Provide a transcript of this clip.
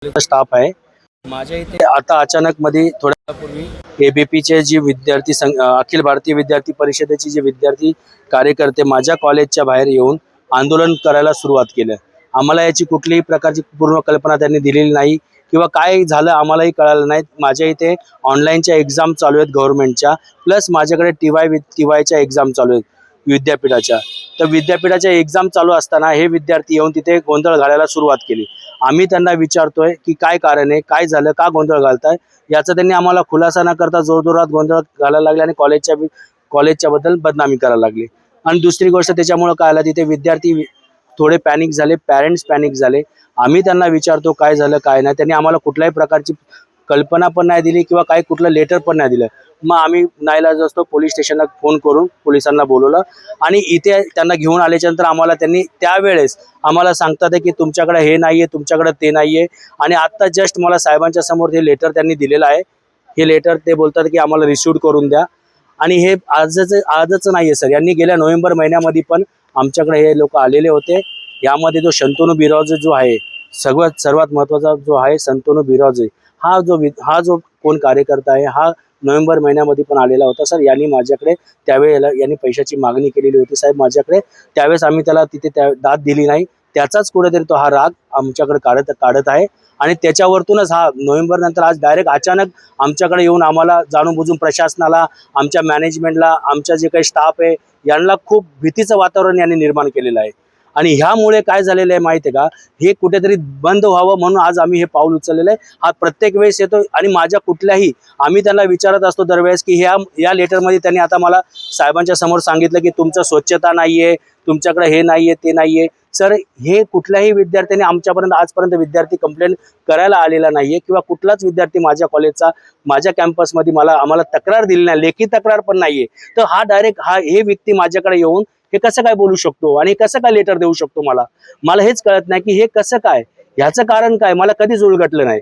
Staff आहे माझ्या इथे। आता अचानक मध्ये थोड्यापूर्वी एबीपीचे जे विद्यार्थी अखिल भारतीय विद्यार्थी परिषदेचे जे विद्यार्थी कार्यकर्ते माझ्या कॉलेजच्या बाहेर येऊन आंदोलन करायला सुरुवात केलं। आम्हाला याची कुठलीही प्रकारची पूर्ण कल्पना त्यांनी दिलेली नाही किंवा काय झालं आम्हालाही कळालं नाही। माझ्या इथे ऑनलाईनच्या एक्झाम चालू आहेत गव्हर्नमेंटच्या, प्लस माझ्याकडे टीवायच्या एक्झाम चालू आहेत विद्यापीठाच्या। तर विद्यापीठाच्या एक्झाम चालू असताना हे विद्यार्थी येऊन तिथे गोंधळ घालायला सुरुवात केली। आम्ही त्यांना विचारतोय की काय कारण आहे, काय झालं, का गोंधळ घालताय, याचा त्यांनी आम्हाला खुलासा न करता जोरजोरात गोंधळ घालायला लागले आणि कॉलेजच्या बद्दल बदनामी करायला लागली। आणि दुसरी गोष्ट त्याच्यामुळे काय आलं, तिथे विद्यार्थी थोडे पॅनिक झाले, पेरेंट्स पॅनिक झाले। आम्ही त्यांना विचारतो काय झालं काय नाही, त्यांनी आम्हाला कुठल्याही प्रकारची कल्पना पण नाही दिली किंवा काही कुठलं लेटर पण नाही दिलं। मग आम्ही नाईलाज असतो पोलीस स्टेशनला फोन करून पोलिसांना बोलवलं आणि इथे त्यांना घेऊन आल्याच्यानंतर आम्हाला त्यांनी त्यावेळेस आम्हाला सांगतात की तुमच्याकडे हे नाहीये, तुमच्याकडे ते नाहीये। आणि आता जस्ट मला साहेबांच्या समोर हे लेटर त्यांनी दिलेलं आहे। हे लेटर ते बोलतात की आम्हाला रिसिव्ह करून द्या। आणि हे आजच नाहीये सर, यांनी गेल्या नोव्हेंबर महिन्यामध्ये पण आमच्याकडे हे लोक आलेले होते। यामध्ये जो शंतनू बिराजो जो आहे सर्वात महत्त्वाचा जो आहे शंतनू बिराजो, हा जो कोण कार्यकर्ता आहे हा नोव्हेंबर महिन्यामध्ये पण आलेला होता सर। यांनी माझ्याकडे त्यावेळेला यांनी पैशाची मागणी केलेली होती साहेब माझ्याकडे, त्यावेळेस आम्ही त्याला तिथे दाद दिली नाही। त्याचाच कुठेतरी तो हा राग आमच्याकडे काढत आहे आणि त्याच्यावरतूनच हा नोव्हेंबर नंतर आज डायरेक्ट अचानक आमच्याकडे येऊन आम्हाला जाणून बुजून प्रशासनाला, आमच्या मॅनेजमेंटला, आमच्या जे काही स्टाफ आहे यांना खूप भीतीचं वातावरण यांनी निर्माण केलेलं आहे। आणि ह्यामुळे काय झालेलं आहे माहिती आहे का, हे कुठेतरी बंद व्हावं म्हणून आज आम्ही हे पाऊल उचललेलं आहे। हा प्रत्येक वेळेस येतो आणि माझ्या कुठल्याही आम्ही त्यांना विचारत असतो दरवेळेस की या लेटरमध्ये त्यांनी आता मला साहेबांच्या समोर सांगितलं की तुमचं स्वच्छता नाहीये, तुमच्याकडे हे नाहीये ते नाहीये। सर हे कुठल्याही विद्यार्थ्यांनी आमच्यापर्यंत आजपर्यंत विद्यार्थी कंप्लेंट करायला आलेला नाहीये किंवा कुठलाच विद्यार्थी माझ्या कॉलेजचा माझ्या कॅम्पसमध्ये आम्हाला तक्रार दिली नाही, लेखी तक्रार पण नाहीये। तर हा डायरेक्ट हे व्यक्ती माझ्याकडे येऊन हे कसं काय बोलू शकतो आणि कसं काय लेटर देऊ शकतो, मला हेच कळत नाही की हे कसं काय, ह्याचं कारण काय मला कधीच उलगडलं नाही।